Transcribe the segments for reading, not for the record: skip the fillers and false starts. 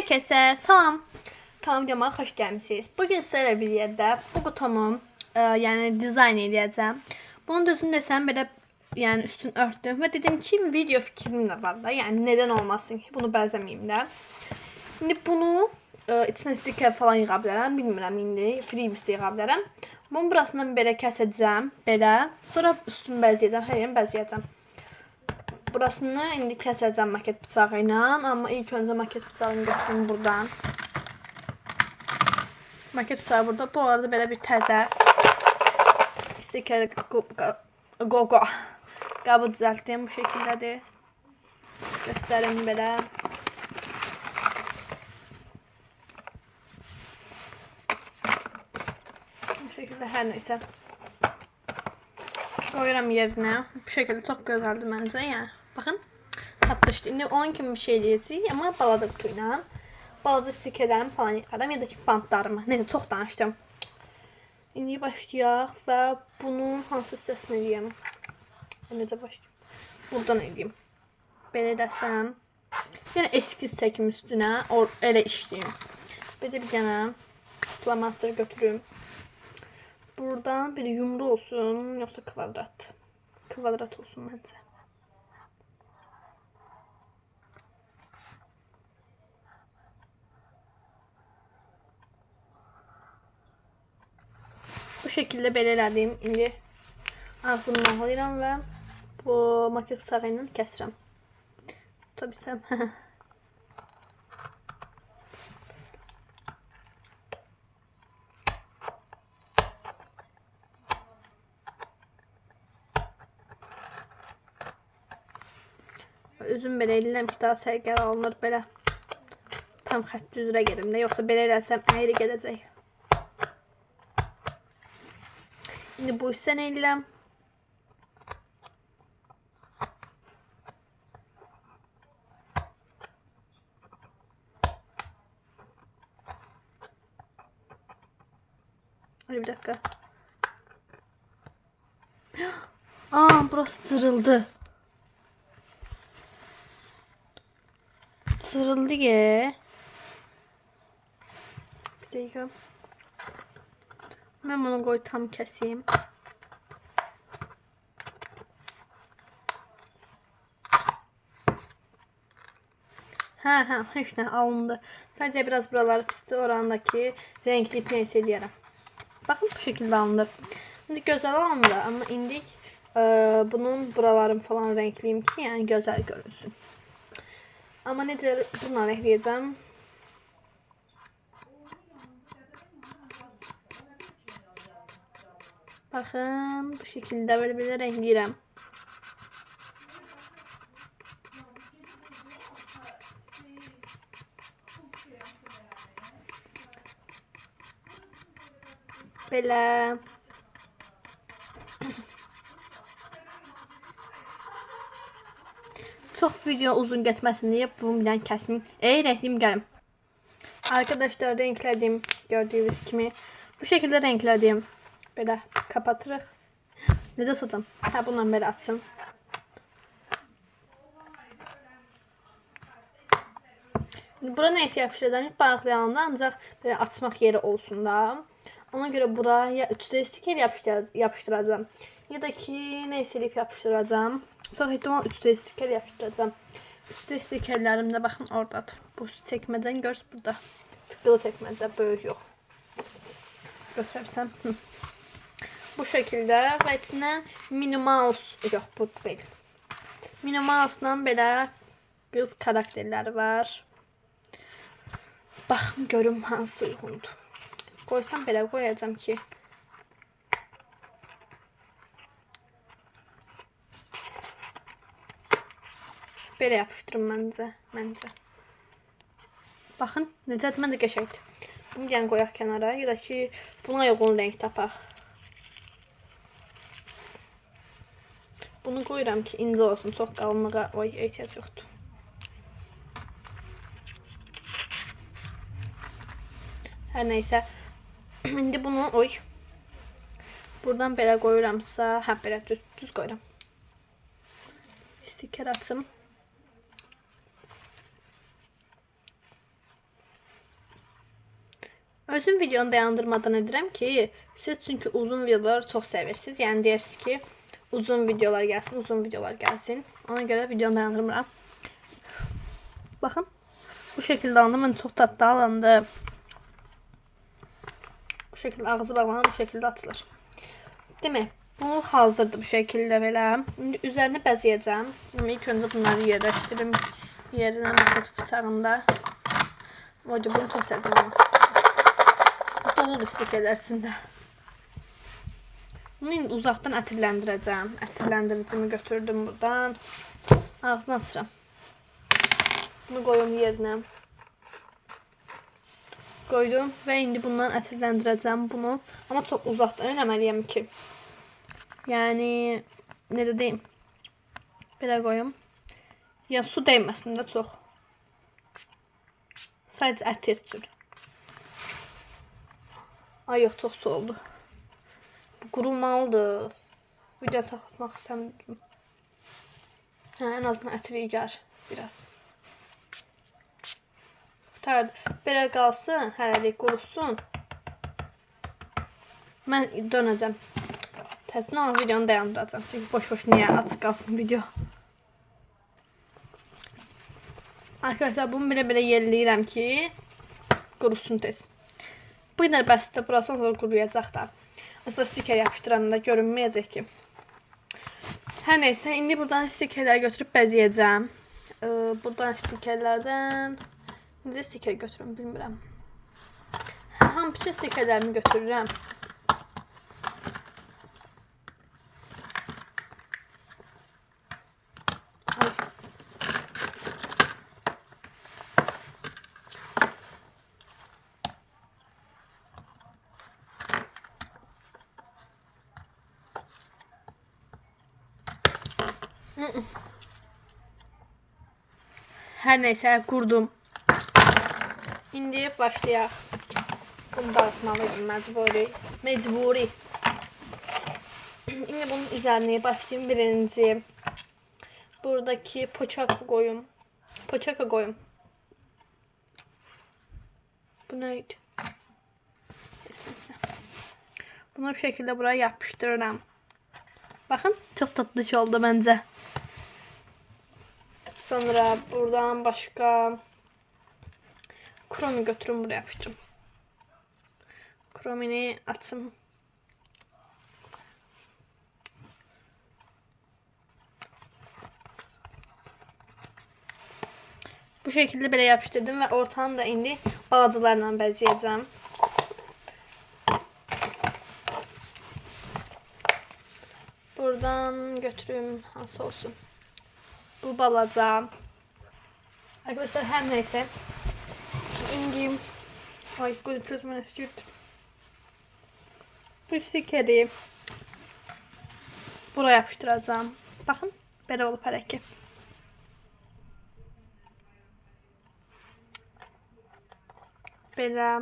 Hər kəsə salam. Kanalıma xoş gəlmisiniz. Bugün sizlərlə birlikdə bu qutumu yəni dizayn edəcəm. Bunun düzünü desəm belə yəni üstünü örtdüm və dedim ki, video fikrim də var da. Yəni nədən olmasın ki, bunu bəzəməyim də. İndi bunu içinə stiker falan yığa bilərəm, bilmirəm indi. Freebie yığa bilərəm. Bunun burasından belə kəsəcəm, belə. Sonra üstünü bəzəyəcəm, hər yerini bəzəyəcəm. Burasını indi kəsəcəm maket bıçağı ilə, amma ilk öncə maket bıçağını götürüm buradan. Maket bıçağı burada. Bu arada belə bir təzə stiker qabı düzəltdim. Bu şəkildədir. Göstərim belə. Bu şəkildə hər neysə. Qoyuram yerinə. Bu şəkildə çox gözəldir məncə. Yəni, baxın. Tapdışdı. İndi onun kimi bir şey eləyəcəyik, amma balaca qutuyla. Balaca stikerlərimi falan yıxaram, ya da ki bantlarımı. Neyse, çox danışdım. İndi başlayaq və bunun hansı hissəsini eləyəm? Necə başlayayım? Buradan eləyəm. Belə desəm. Yəni eskiz çəkim üstünə, elə işləyim. Bir də bir dənə flamaster götürüm. Buradan bir yumru olsun, yoxsa kvadrat. Kvadrat olsun məncə. Bu şəkildə belə elədim. İndi ağzımı nağlayıram və bu maket bıçağı ilə kəsirəm. Tutabilsəm. Üzüm belə eləyirəm ki, daha sərgər alınır belə. Tam xətti üzrə gedim də, yoxsa belə eləsəm əyri gedəcək. İndi bu hissəni eləyirəm. Bir dakika. Burası cırıldı. Cırıldı ya. Bir dakika. Ben bunu koy tam keseyim. Heç nə alındı. Sadəcə biraz buraları pisdir, orandakı renkli ipini eləyərəm. Baxın, bu şəkildə alındı. İndi gözəl alındı, amma indi bunun buralarını falan renkliyim ki, yəni gözəl görünsün. Amma necə bunları eləyəcəm? Baxın, bu şəkildə belə renkləyirəm. Belə. Çox video uzun getməsin deyə bunu bir dənə kəsim. Renkliyim gəlim. Arkadaşlar renklədim. Gördüyünüz kimi. Bu şəkildə renklədim. Belə kapatırıq. Necə satım? Bununla belə açsın. Bura neysə yapışdıracağım. Bağlayanda ancaq belə açmaq yeri olsun da. Ona görə buraya 3D stiker yapışdıracağım. Ya da ki neysə eləyib yapışdıracağım. Sonra ehtimal 3D stiker yapışdıracağım. 3D stikerlərim də baxın oradadır. Bu çəkməcəni görürsünüz burada. Tıqqılı çəkməcə, böyük yox. Göstərsəm. Bu şəkildə və içinə Minnie Mouse, yox bu deyil. Minnie Mouse-la belə qız karakterləri var. Baxın görüm hansı uyğundur. Qoysam belə qoyacağım ki. Belə yapışdırım məncə. Baxın, necədir, mən də qəşəngdir. Bunu gəlin qoyaq kənara, ya da ki, buna uyğun renk tapaq. Bunu qoyuram ki, incə olsun, çox qalınlığa ehtiyac yoxdur. Hər neysə. İndi bunu buradan belə qoyuramsa, belə düz qoyuram. Stiker açım. Özüm videonu dayandırmadan edirəm ki, siz çünkü uzun videoları çox sevirsiniz. Yəni deyirsiniz ki, uzun videolar gəlsin, uzun videolar gəlsin. Ona görə videonu dayandırmıram. Baxın, bu şekilde alındı. Mən çox tatlı alındı. Bu şekilde ağzı bağlanır, bu şekilde açılır. Demək, bu hazırdır bu şekilde belə. İndi üzərinə bəzəyəcəm. İlk öncə bunları yerləşdirim. Yerinə maket bıçağında. Oydu, bunu çox sevdim ama. Doludur stikələr içində. Bunu indi uzaqdan ətirləndirəcəm. Ətirləndiricimi götürdüm buradan. Ağzını açıram. Bunu koyum yerinə. Koydum və indi bundan ətirləndirəcəm bunu. Amma çox uzaqdan eləməliyəm ki. Yəni, ne də deyim. Belə koyum. Ya su dəyməsin də çox. Sadəcə ətir üçün. Ay yox, çox su oldu. Bu qurumalıdır. Video taxlatmaq istəmirdim. En azından ətiri gəlir biraz. Qutardı. Belə qalsın, hələlik qurusun. Mən dönəcəm. Təzdən ama videonu dayandıracağım. Çünki boş-boş niyə açıq qalsın video. Arkadaşlar bunu belə yelləyirəm ki, qurusun tez. Bu qədər bəsdir. Burası sonra quruyacaq da. Aslında stiker yapışdıran da görünməyəcək ki. Hər neysə, indi buradan stikerləri götürüb bəzəyəcəm. Buradan stikerlərdən indi stiker götürüm, bilmirəm. Hamı bütün stikerlərimi götürürəm. Her neyse kurdum. İndi başlayaq. Bunu dağıtmalıydım mecburi. İndi bunun üzerine başlayayım. Birinci buradaki poçaka koyum. Bu neydi? Bunu bir şekilde buraya yapıştırırım. Bakın çok tatlı oldu bence. Sonra buradan başka kromi götürün buraya yapıştırım. Kromini açım. Bu şekilde böyle yapıştırdım ve ortanı da indi balacılarla bəzəyəcəm. Buradan götürüm hansı olsun. Bu balaca. Arkadaşlar her neyse. İndi ay gözümün üstü. Bu stikeri buraya yapıştıracağım. Bakın böyle olup hareket. Böyle.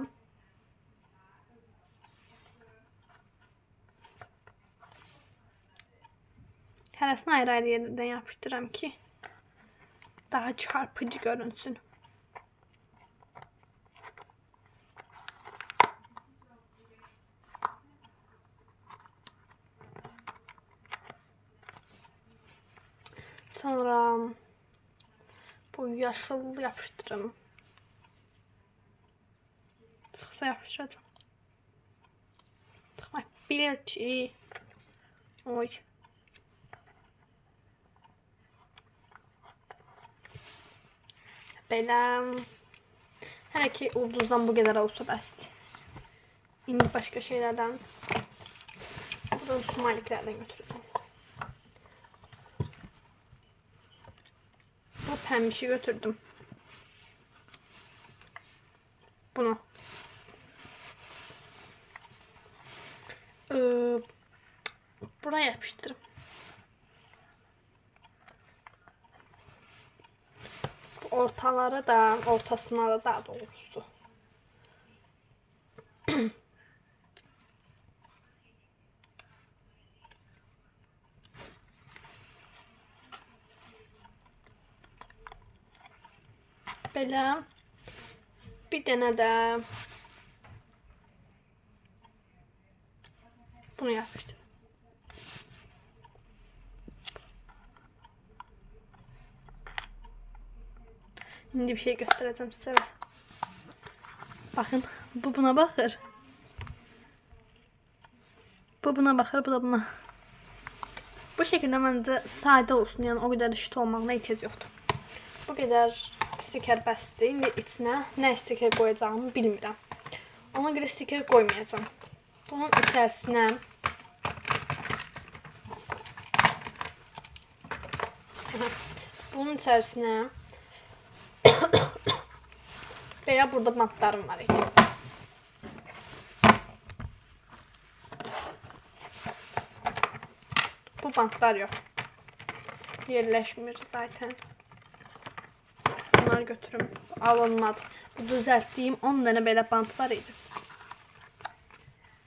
Hərəsini ayrı-ayrı yerdən yapıştıram ki daha çarpıcı görünsün. Sonra bu yaşıl yapıştırım. Sıxsa yapıştıracağım. Tıxmaq bilir ki. Oy. Belə. Hələ ki ulduzdan bu qədər olsa bəsdir. İndi başqa şeylərdən buradan sumaliklərdən götürəcəm. Bu pəmişi götürdüm. Bunu. Buraya yapıştırırım. Ortalara da, ortasına da daha doğrusu. Belə bir dənə də Bunu yapıştır. Şimdi bir şey göstereceğim size. Bakın bu buna bakır. Bu buna bakır, bu da buna. Bu şekilde bence sade olsun. Yani o kadar eşit olmağına ihtiyac yoktur. Bu kadar stiker bəsdir. İndi içine ne stiker koyacağımı bilmirəm. Ona göre stiker koymayacağım. Bunun içerisine belə burada bantlarım var idi. Bu bantlar yok. Yerleşmir zaten. Bunları götürüm. Alınmadı. Bu düzelttiğim 10 tane belə bant var idi.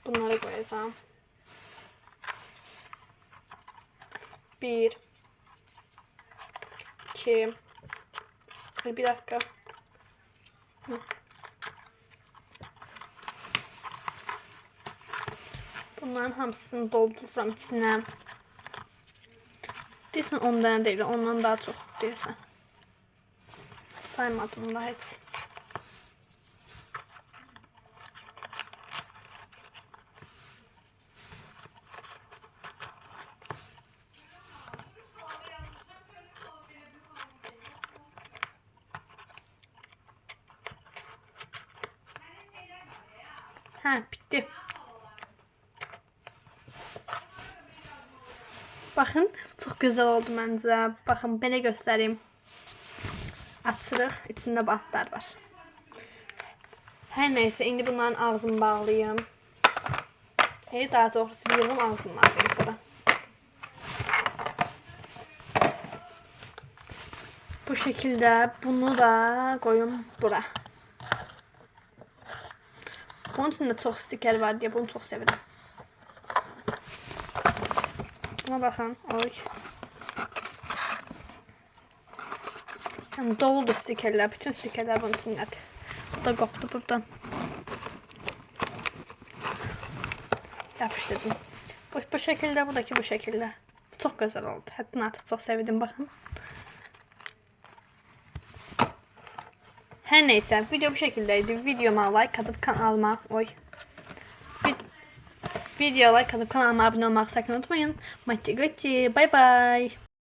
Bunları koyacağım. 1 2 bir dakika. Bunların hamısını doldururam içine. Deyəsən 10 tane değil, ondan daha çok deyəsən. Saymadım da heç. Ha, bitti. Bakın, çok güzel oldu bence. Bakın, belə göstereyim. Açırıq, içinde bantlar var. Her neyse, indi bunların ağzını bağlayayım. Daha doğrusu yığım ağzını bağlayayım sonra. Bu şekilde bunu da koyun bura. Bunun içinde çok stiker var diye bunu çok severim. Buna bakın. Oy. Yani doludur stikerler. Bütün stikerler bunun içindedir. Bu da koptu buradan. Yapıştırdım. Bu şekilde, buradaki bu şekilde. Çok güzel oldu. Hatta artık çok sevdim, bakın. Her neyse, video bu şekildeydi. Videoma like atıp kanalıma videoya like atıp kanalıma abone olmayı sakın unutmayın. Bye bye.